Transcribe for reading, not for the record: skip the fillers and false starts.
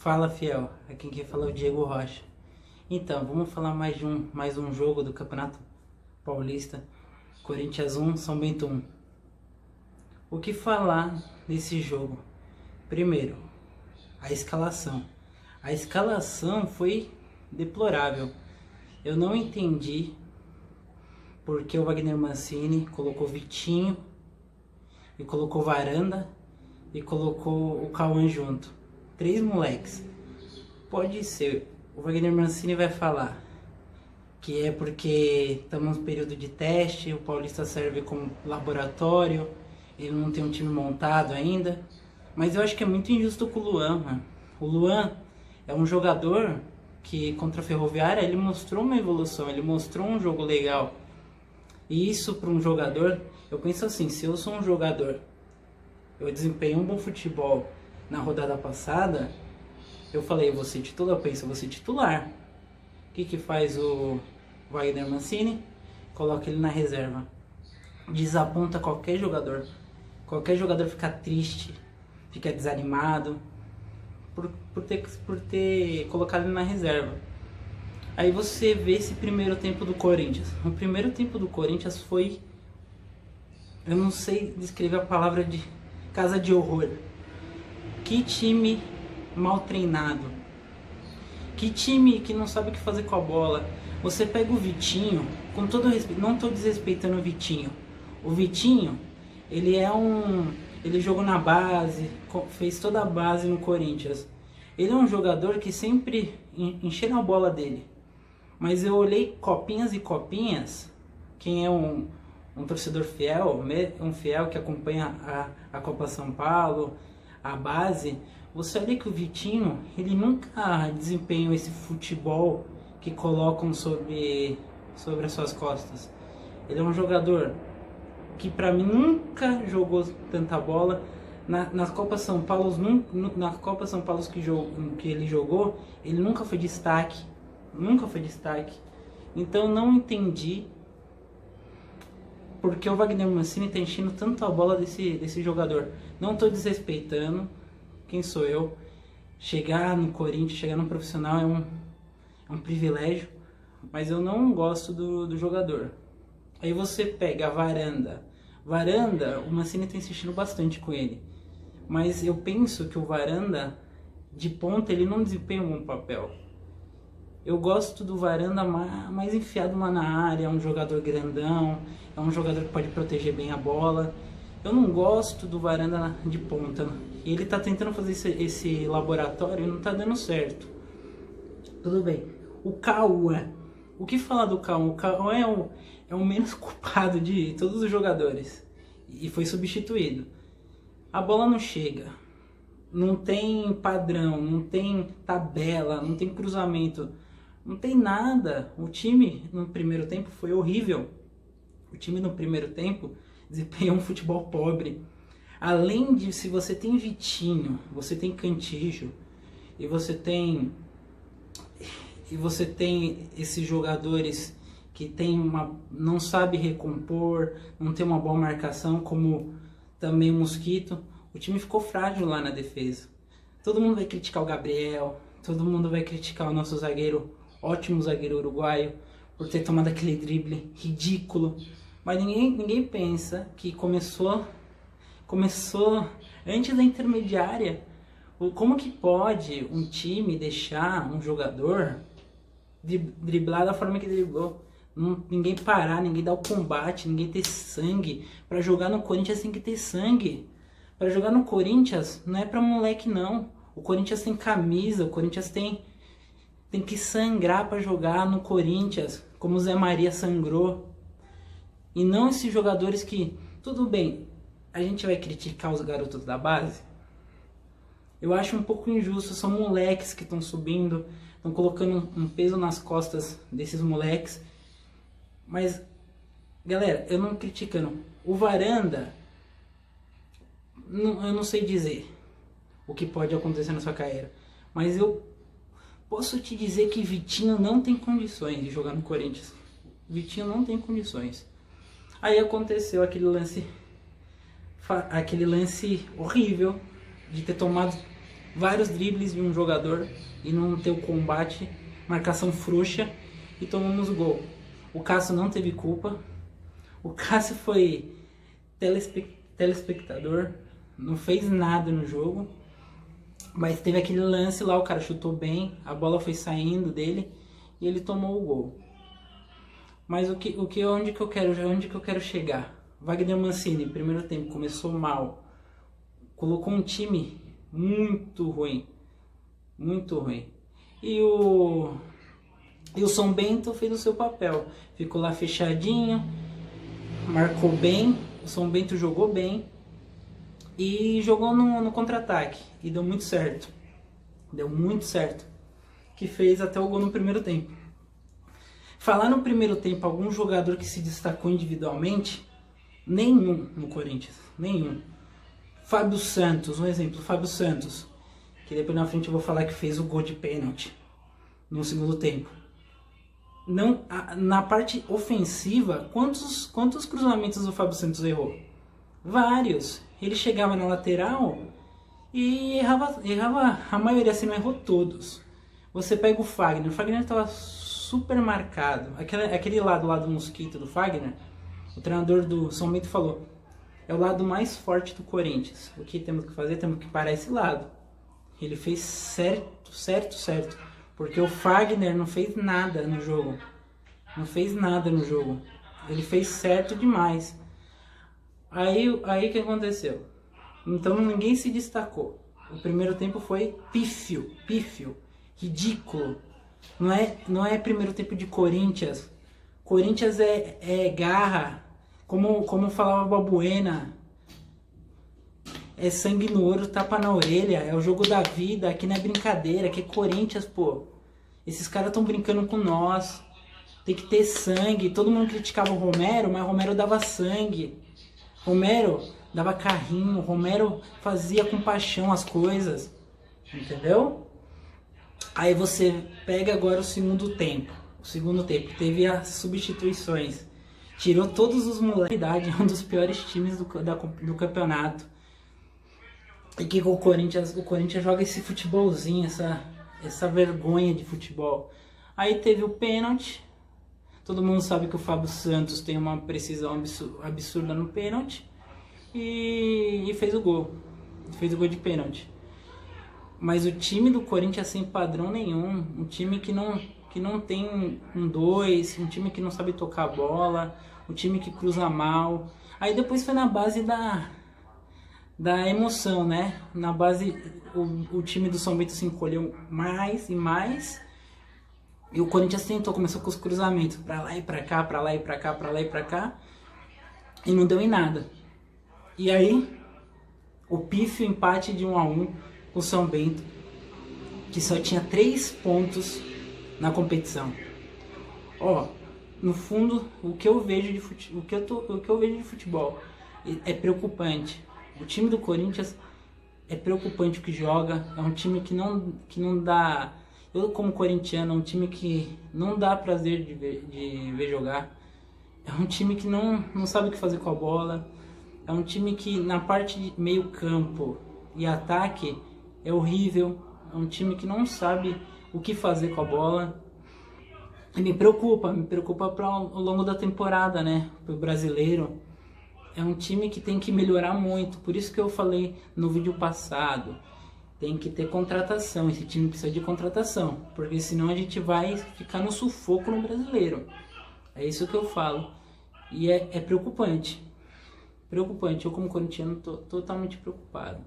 Fala, fiel. Aqui quem fala é o Diego Rocha. Então, vamos falar mais um jogo do Campeonato Paulista. Corinthians 1, São Bento 1. O que falar desse jogo? Primeiro, a escalação. A escalação foi deplorável. Eu não entendi porque o Wagner Mancini colocou Vitinho e colocou Varanda e colocou o Cauã junto. 3 moleques. Pode ser, o Wagner Mancini vai falar que é porque estamos no período de teste, o Paulista serve como laboratório, ele não tem um time montado ainda. Mas eu acho que é muito injusto com o Luan, mano. O Luan é um jogador que contra a Ferroviária ele mostrou uma evolução, ele mostrou um jogo legal. E isso para um jogador, eu penso assim, se eu sou um jogador, eu desempenho um bom futebol na rodada passada, eu falei, eu vou ser titular, eu penso, eu vou ser titular. O que faz o Wagner Mancini? Coloca ele na reserva. Desaponta qualquer jogador. Qualquer jogador fica triste, fica desanimado por ter colocado ele na reserva. Aí você vê esse primeiro tempo do Corinthians. O primeiro tempo do Corinthians foi, eu não sei descrever a palavra de casa de horror. Que time mal treinado. Que time que não sabe o que fazer com a bola. Você pega o Vitinho, com todo respeito, não estou desrespeitando o Vitinho. O Vitinho, ele jogou na base, fez toda a base no Corinthians. Ele é um jogador que sempre encheram a bola dele. Mas eu olhei copinhas e copinhas. Quem é um torcedor fiel, um fiel que acompanha a Copa São Paulo, a base, você olha que o Vitinho, ele nunca desempenhou esse futebol que colocam sobre as suas costas. Ele é um jogador que para mim nunca jogou tanta bola. Nas Copas São Paulo, que ele jogou, ele nunca foi destaque. Nunca foi destaque. Então não entendi porque o Wagner Mancini está enchendo tanto a bola desse jogador. Não estou desrespeitando. Quem sou eu? Chegar no Corinthians, chegar no profissional é um privilégio. Mas eu não gosto do jogador. Aí você pega a Varanda. Varanda, o Mancini está insistindo bastante com ele. Mas eu penso que o Varanda, de ponta, ele não desempenha um bom papel. Eu gosto do Varanda mais enfiado lá na área, é um jogador grandão, é um jogador que pode proteger bem a bola. Eu não gosto do Varanda de ponta. E ele tá tentando fazer esse laboratório e não tá dando certo. Tudo bem. O Cauã. O que falar do Cauã? O Cauã é o menos culpado de todos os jogadores. E foi substituído. A bola não chega. Não tem padrão, não tem tabela, não tem cruzamento. Não tem nada. O time no primeiro tempo foi horrível. O time no primeiro tempo desempenhou um futebol pobre. Além de, se você tem Vitinho, você tem Cantillo e você tem esses jogadores que não sabe recompor, não tem uma boa marcação, como também o Mosquito, o time ficou frágil lá na defesa. Todo mundo vai criticar o Gabriel, todo mundo vai criticar o nosso zagueiro, ótimo zagueiro uruguaio, por ter tomado aquele drible ridículo. Mas ninguém pensa que começou antes da intermediária. Como que pode um time deixar um jogador driblar da forma que driblou? Ninguém parar, ninguém dar o combate, ninguém ter sangue. Para jogar no Corinthians tem que ter sangue. Para jogar no Corinthians não é para moleque não. O Corinthians tem camisa, o Corinthians tem que sangrar para jogar no Corinthians, como o Zé Maria sangrou. E não esses jogadores que, tudo bem, a gente vai criticar os garotos da base. Eu acho um pouco injusto, são moleques que estão subindo, estão colocando um peso nas costas desses moleques. Mas, galera, eu não criticando. O Varanda, eu não sei dizer o que pode acontecer na sua carreira. Mas eu posso te dizer que Vitinho não tem condições de jogar no Corinthians. Vitinho não tem condições. Aí aconteceu aquele lance horrível de ter tomado vários dribles de um jogador e não ter o combate, marcação frouxa e tomamos o gol. O Cássio não teve culpa, o Cássio foi telespectador, não fez nada no jogo, mas teve aquele lance lá, o cara chutou bem, a bola foi saindo dele e ele tomou o gol. Mas onde que eu quero chegar? Wagner Mancini, primeiro tempo, começou mal, colocou um time muito ruim, muito ruim. E o São Bento fez o seu papel, ficou lá fechadinho, marcou bem, o São Bento jogou bem e jogou no contra-ataque e deu muito certo. Deu muito certo, que fez até o gol no primeiro tempo. Falar no primeiro tempo algum jogador que se destacou individualmente, nenhum no Corinthians, nenhum. Fábio Santos, um exemplo, Fábio Santos, que depois na frente eu vou falar que fez o gol de pênalti no segundo tempo. Não, na parte ofensiva, quantos cruzamentos o Fábio Santos errou? Vários. Ele chegava na lateral e errava a maioria, se não errou todos. Você pega o Fagner estava super marcado. Aquele lado lá do mosquito do Fagner, o treinador do São Bento falou, é o lado mais forte do Corinthians. O que temos que fazer? Temos que parar esse lado. Ele fez certo. Porque o Fagner não fez nada no jogo. Não fez nada no jogo. Ele fez certo demais. Aí o que aconteceu? Então ninguém se destacou. O primeiro tempo foi pífio, ridículo. Não é primeiro tempo de Corinthians. Corinthians é garra. Como falava Balbuena, é sangue no olho, tapa na orelha, é o jogo da vida, aqui não é brincadeira, aqui é Corinthians, pô. Esses caras estão brincando com nós, tem que ter sangue. Todo mundo criticava o Romero, mas o Romero dava sangue. Romero dava carrinho, Romero fazia com paixão as coisas, entendeu? Aí você pega agora o segundo tempo. O segundo tempo teve as substituições. Tirou todos os moleques, é um dos piores times do campeonato. E que o Corinthians joga esse futebolzinho, essa vergonha de futebol. Aí teve o pênalti. Todo mundo sabe que o Fábio Santos tem uma precisão absurda no pênalti. E fez o gol. Fez o gol de pênalti. Mas o time do Corinthians sem padrão nenhum. Um time que não tem um 2, um time que não sabe tocar a bola, um time que cruza mal. Aí depois foi na base da emoção, né? Na base, o time do São Bento se encolheu mais e mais. E o Corinthians começou com os cruzamentos, pra lá e pra cá, pra lá e pra cá, pra lá e pra cá. E não deu em nada. E aí, o pífio empate de 1-1 com o São Bento, que só tinha 3 pontos na competição. Ó, no fundo, o que eu vejo de futebol é preocupante. O time do Corinthians é preocupante o que joga, é um time que não dá, eu como corintiano, é um time que não dá prazer de ver jogar. É um time que não sabe o que fazer com a bola. É um time que na parte de meio campo e ataque é horrível. É um time que não sabe o que fazer com a bola. E me preocupa para o longo da temporada, né? Para o brasileiro. É um time que tem que melhorar muito. Por isso que eu falei no vídeo passado. Tem que ter contratação. Esse time precisa de contratação. Porque senão a gente vai ficar no sufoco no brasileiro. É isso que eu falo. E é preocupante. Preocupante. Eu como corintiano tô totalmente preocupado.